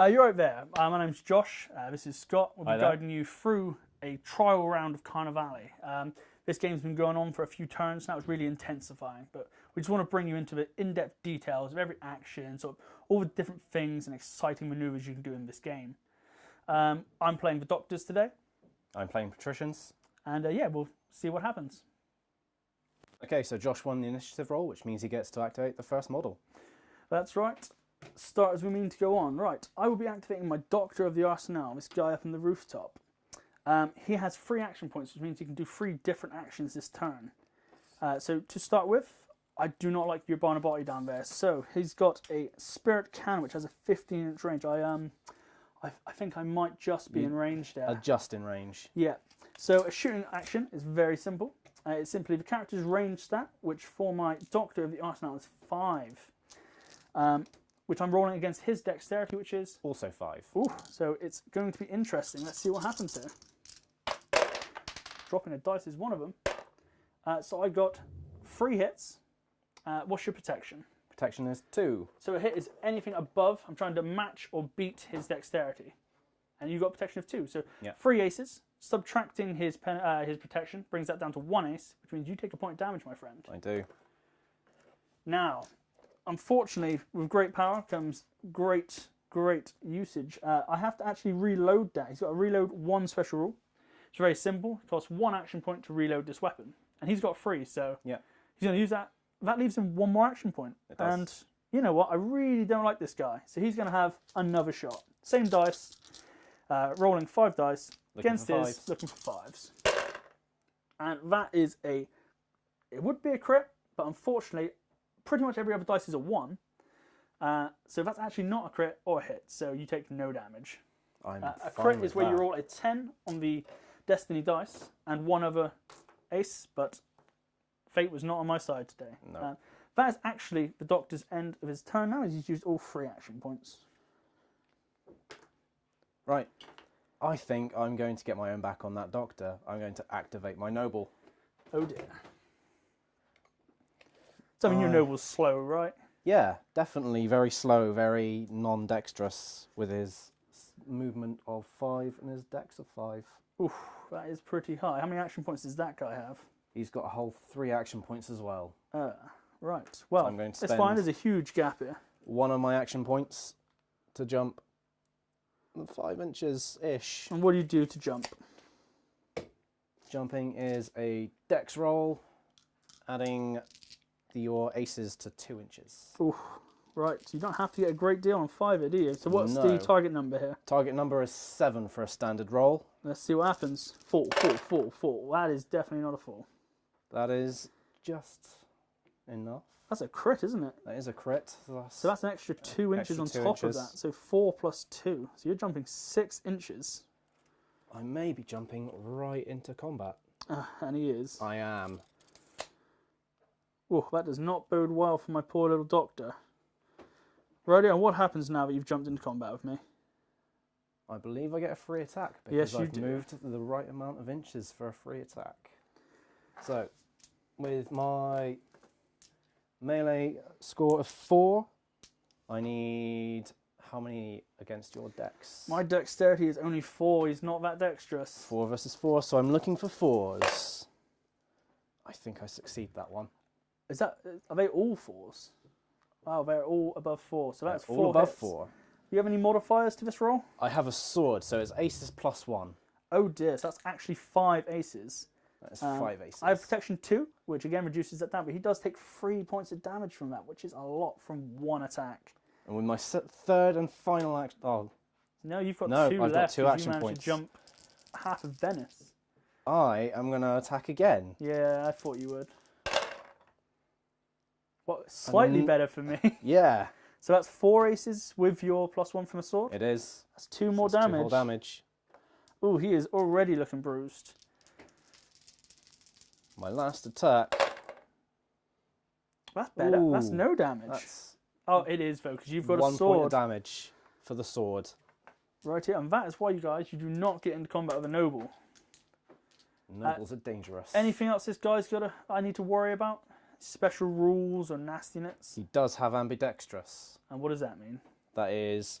You're right there. My name's Josh. This is Scott. We'll Hi be there. guiding you through a trial round of Carnevale. This game's been going on for a few turns now. It's really intensifying, but we just want to bring you into the in-depth details of every action, sort of all the different things and exciting maneuvers you can do in this game. I'm playing the Doctors today, I'm playing Patricians. and yeah, we'll see what happens. Okay, so Josh won the initiative roll, which means he gets to activate the first model. That's right. Start as we mean to go on. Right, I will be activating my Doctor of the Arsenal, this guy up on the rooftop. He has 3 action points, which means he can do 3 different actions this turn. So to start with, I do not like your Barnabotti down there. So he's got a Spirit Cannon, which has a 15-inch range. I think I might just be in range there. Just in range. Yeah. So a shooting action is very simple. It's simply the character's range stat, which for my Doctor of the Arsenal is 5. Which I'm rolling against his dexterity, which is... Also 5. Ooh, so it's going to be interesting. Let's see what happens here. Dropping a dice is one of them. So I got 3 hits. What's your protection? Protection is 2. So a hit is anything above. I'm trying to match or beat his dexterity. And you got protection of 2. So Yeah. 3 aces. Subtracting his protection brings that down to 1 ace, which means you take a point of damage, my friend. I do. Now, unfortunately, with great power comes great usage. I have to actually reload that. He's got to reload 1 special rule. It's very simple. It costs 1 action point to reload this weapon. And he's got 3, so Yeah. he's going to use that. That leaves him 1 more action point. It does. And you know what? I really don't like this guy. So he's going to have another shot. Same dice, rolling 5 dice. Looking Against for his, 5s. looking for 5s. And that is it would be a crit, but unfortunately, pretty much every other dice is a 1. So that's actually not a crit or a hit, so you take no damage. I'm A fine crit with is where you that. roll a 10 on the Destiny dice and 1 other ace, but fate was not on my side today. No. That is actually the Doctor's end of his turn now, as he's used all 3 action points. Right. I think I'm going to get my own back on that Doctor. I'm going to activate my Noble. Oh dear. So I mean, your noble's slow, right? Yeah, definitely very slow, very non-dexterous with his movement of 5 and his dex of 5. Oof, that is pretty high. How many action points does that guy have? He's got a whole 3 action points as well. Right. Well, I'm going to it's fine. There's a huge gap here. 1 of my action points to jump 5 inches-ish. And what do you do to jump? Jumping is a dex roll, adding your aces to 2 inches. Oof. Right. So you don't have to get a great deal on 5 do you? So what's No. the target number here? Target number is 7 for a standard roll. Let's see what happens. 4. That is definitely not a 4. That is just enough. That's a crit, isn't it? That is a crit. So that's an extra 2 inches on extra 2 top of inches. that. So 4 plus 2. So you're jumping 6 inches. I may be jumping right into combat. And he is. I am. Oh, that does not bode well for my poor little Doctor. Righty, and what happens now that you've jumped into combat with me? I believe I get a free attack because Yes, you I've do. moved the right amount of inches for a free attack. So, with my melee score of 4, I need how many against your dex? My dexterity is only 4. He's not that dexterous. 4 versus 4, so I'm looking for 4s. I think I succeed that one. Are they all 4s? Wow, they're all above 4. So that's 4 all above hits. 4. Do you have any modifiers to this roll? I have a sword, so it's aces plus 1. Oh dear, so that's actually 5 aces. That is 5 aces. I have protection 2, which again reduces that down, but he does take 3 points of damage from that, which is a lot from 1 attack. And with my third and final action... Oh, No, you've got No, 2 I've got left. 2 'cause action you managed points. to jump half of Venice. I am going to attack again. Yeah, I thought you would. Well, slightly better for me. Yeah, So that's 4 aces with your +1 from a sword. it is. That's 2 more That's 2 damage. more damage. Ooh, he is already looking bruised. My last attack. That's better. That's Ooh, no damage. That's Oh, it is though, because you've got 1 a point of sword damage for the sword. right here, and that is why you guys, you do not get into combat with a noble. Nobles are dangerous. Anything else this guy's I need to worry about? Special rules or nastiness? He does have ambidextrous. And what does that mean? That is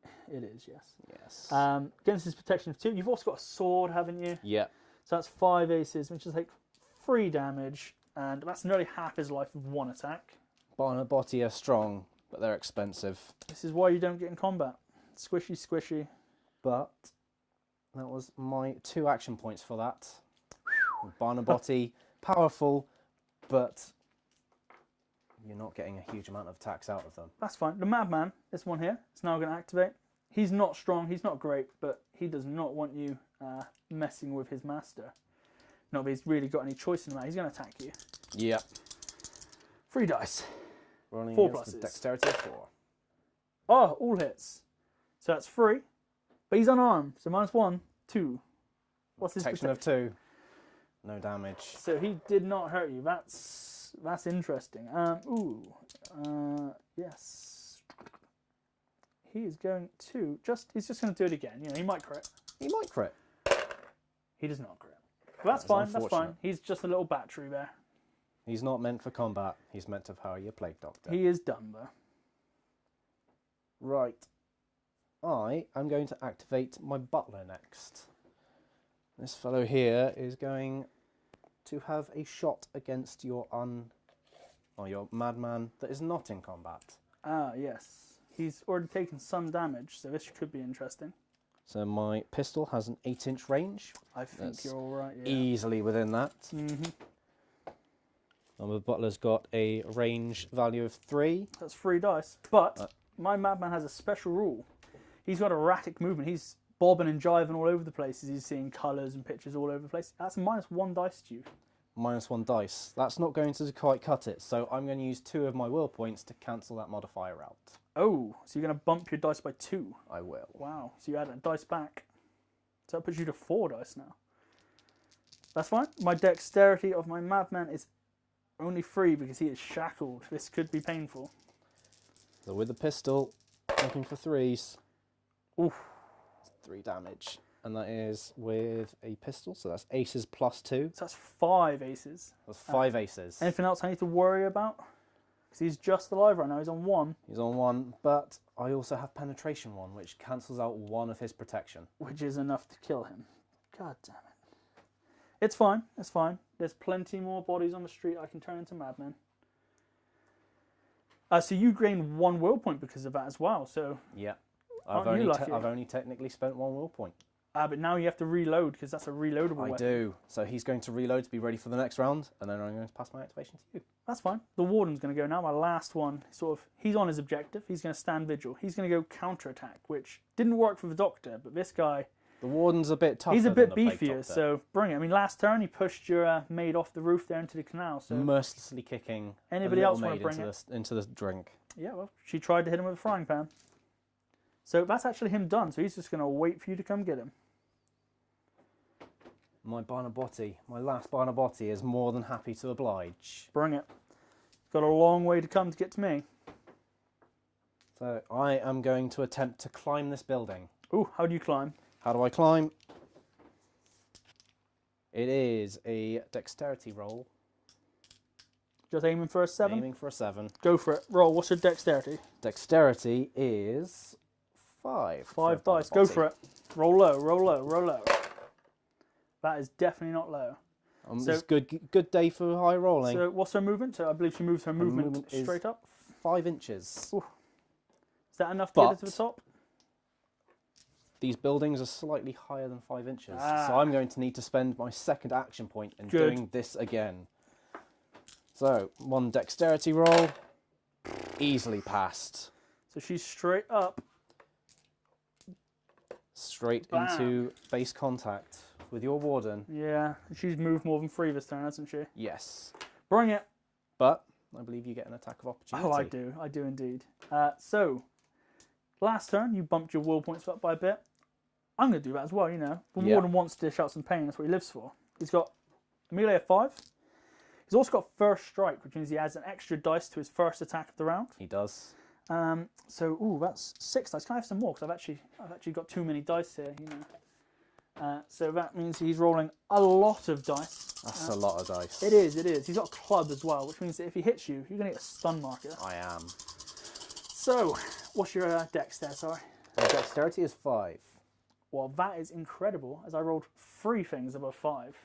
It is, yes. Yes. Against his protection of 2. You've also got a sword, haven't you? Yeah. So that's 5 aces, which is like 3 damage, and that's nearly half his life with 1 attack. Barnabotti are strong, but they're expensive. This is why you don't get in combat. Squishy, squishy. But that was my 2 action points for that. Barnabotti, powerful, but you're not getting a huge amount of attacks out of them. That's fine. The Madman, this one here, is now going to activate. He's not strong, he's not great, but he does not want you messing with his master. Not that he's really got any choice in that. He's going to attack you. Yep. 3 dice. Rolling 4 against the pluses. dexterity of 4. Oh, all hits. So that's 3. But he's unarmed, so -1, 2. What's his Protection of 2. No damage. So he did not hurt you. That's interesting. Yes. He is going to he's just going to do it again. You know, he might crit. He might crit. He does not crit. But that's That is fine. That's fine. unfortunate. He's just a little battery there. He's not meant for combat. He's meant to power your plague doctor. He is done though. Right. I am going to activate my butler next. This fellow here is going to have a shot against your your madman that is not in combat. Ah, yes. He's already taken some damage, so this could be interesting. So my pistol has an 8-inch range. I think That's you're all right. Yeah. Easily within that. Mm-hmm. And the butler's got a range value of 3. That's 3 dice. But my Madman has a special rule. He's got erratic movement. He's bobbing and jiving all over the place as he's seeing colours and pictures all over the place. That's -1 dice to you. -1 dice. That's not going to quite cut it, so I'm going to use 2 of my will points to cancel that modifier out. Oh, so you're going to bump your dice by 2. I will. Wow, so you add a dice back. So that puts you to 4 dice now. That's fine. My dexterity of my Madman is only 3 because he is shackled. This could be painful. So with the pistol, looking for 3s. Oof. 3 damage. And that is with a pistol, so that's aces +2. So that's 5 aces. That's 5 aces. Anything else I need to worry about? Because he's just alive right now. He's on 1. He's on 1, but I also have penetration 1, which cancels out 1 of his protection. Which is enough to kill him. God damn it. It's fine. It's fine. There's plenty more bodies on the street I can turn into madmen. So you gain 1 will point because of that as well. So Yeah. Aren't I've you lucky? only technically spent 1 will point. but now you have to reload because that's a reloadable I weapon. do. So he's going to reload to be ready for the next round, and then I'm going to pass my activation to you. That's fine. The Warden's going to go now. My last one, he's on his objective. He's going to stand vigil. He's going to go counterattack, which didn't work for the Doctor, but this guy, The Warden's a bit tougher. he's a than bit the Plague beefier, Doctor. so bring it. I mean, last turn he pushed your maid off the roof there into the canal. So mercilessly kicking Anybody a else little wanna maid bring into the drink. yeah, well, she tried to hit him with a frying pan. So that's actually him done. So he's just going to wait for you to come get him. My Barnabotti, my last Barnabotti, is more than happy to oblige. Bring it. Got a long way to come to get to me. So I am going to attempt to climb this building. Ooh, how do you climb? How do I climb? It is a dexterity roll. Just aiming for a 7? Aiming for a 7. Go for it. Roll. What's your dexterity? Dexterity is 5. 5 dice. Go for it. Roll low, roll low, roll low. That is definitely not low. So- It's good day for high rolling. So what's her movement? So I believe she moves her movement movement is- straight up. 5 inches. Is that enough to get her to But- the top? These buildings are slightly higher than 5 inches. Ah. So I'm going to need to spend my second action point in Good. doing this again. So 1 dexterity roll. Easily passed. So she's straight up. Straight Bam. into base contact with your Warden. Yeah, she's moved more than 3 this turn, hasn't she? Yes. Bring it. But I believe you get an attack of opportunity. Oh, I do indeed. So, last turn you bumped your will points up by a bit. I'm going to do that as well, you know. The Yeah. Warden wants to dish out some pain, that's what he lives for. He's got a melee of 5. He's also got first strike, which means he adds an extra dice to his first attack of the round. He does. So, that's 6 dice. Can I have some more? Because I've actually got too many dice here, you know. So that means he's rolling a lot of dice. That's a lot of dice. It is. He's got a club as well, which means that if he hits you, you're going to get a stun marker. I am. So, what's your dex there, sorry? My dexterity is 5. Well, that is incredible, as I rolled 3 things above 5.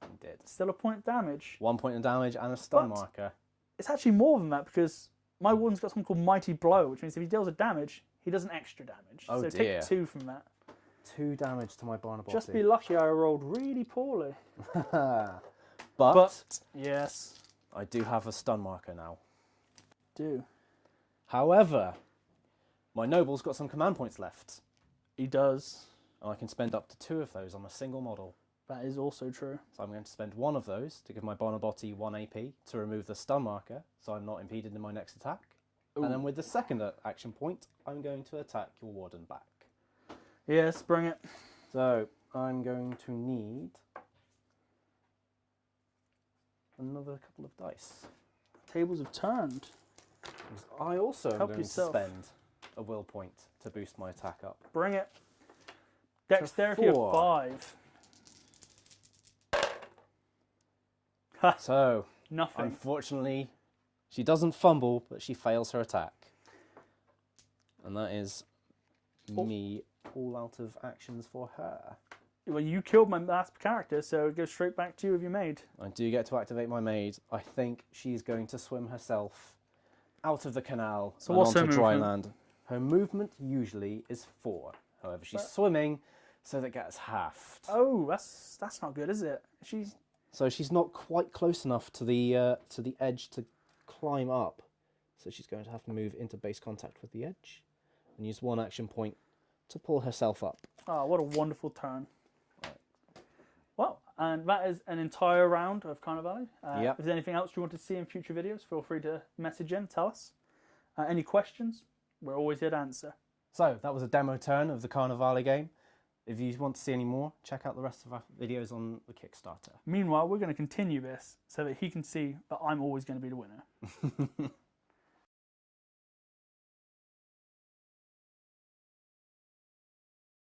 I did. Still a point damage. 1 point of damage and a stun But- marker. It's actually more than that, because my Warden's got something called Mighty Blow, which means if he deals a damage, he does an extra damage. Oh, so dear. take 2 from that. 2 damage to my Barnabotti. Just be lucky I rolled really poorly. but Yes. I do have a stun marker now. Do. However, my noble's got some command points left. He does. And I can spend up to 2 of those on a single model. That is also true. So I'm going to spend 1 of those to give my Barnabotti 1 AP to remove the stun marker, so I'm not impeded in my next attack. Ooh. And then with the second action point, I'm going to attack your Warden back. Yes, bring it. So I'm going to need another couple of dice. Tables have turned. Because I also am Help going yourself. to spend a will point to boost my attack up. Bring it. Dexterity of 4. 5. Ha, So, nothing. unfortunately, she doesn't fumble, but she fails her attack. And that is me all out of actions for her. Well, you killed my last character, so it goes straight back to you with your maid. I do get to activate my maid. I think she's going to swim herself out of the canal So and what's her onto dry movement? land. Her movement usually is 4. However, she's swimming, so that gets halved. Oh, that's not good, is it? So she's not quite close enough to the edge to climb up. So she's going to have to move into base contact with the edge and use 1 action point to pull herself up. Oh, what a wonderful turn. Well, and that is an entire round of Carnevale. Yep. If there's anything else you want to see in future videos, feel free to message in, tell us. Any questions, we're always here to answer. So that was a demo turn of the Carnevale game. If you want to see any more, check out the rest of our videos on the Kickstarter. Meanwhile, we're going to continue this so that he can see that I'm always going to be the winner.